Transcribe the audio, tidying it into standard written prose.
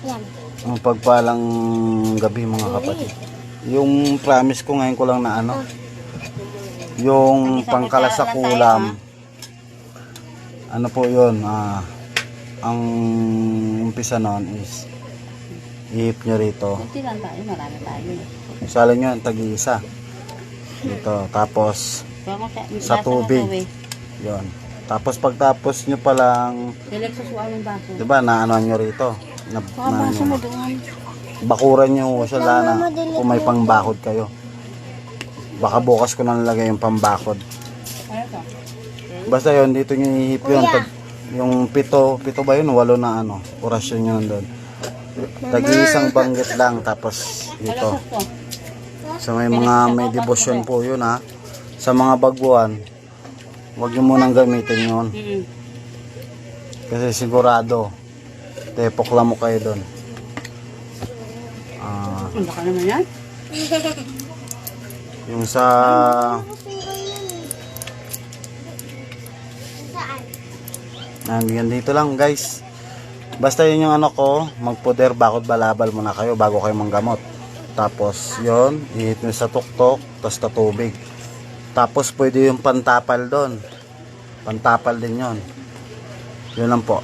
Yan. Ang pagpalang gabi mga kapatid. Yung promise ko ngayon ko lang na ano. Yung pangkalas sa kulam. Ano po yun? Ang umpisa nun is ihip nyo rito. Kunti lang tayo, marami tayo. Isala nyo ang tag-iisa. Dito. Tapos sa tubig. Yun. Tapos pagtapos nyo palang, Select sa suwan ng baso. diba, naanoan nyo rito. Baso mo doon. Bakuran nyo sa lana kung may pangbakod kayo. Baka bukas ko na nalagay yung pambakod. Ano to? Basta yun, dito nyo ihip yun. Yung pito ba yun? 8 na ano. Orasyon nyo nandun. Tag-iisang banggit lang. Tapos dito. Sa may mga may devotion po yun ha. Sa mga baguhan, huwag nyo munang gamitin yun. Kasi sigurado, tepok lang mo kayo doon. Ang baka naman yan? Yung sa dito lang guys. Basta yun yung ano ko, magpuder bakod balabal muna kayo bago kayo manggamot. Tapos yun, ihit nyo sa tuktok, tapos sa tubig. Tapos pwede yung pantapal doon. Pantapal din yun. Yun lang po.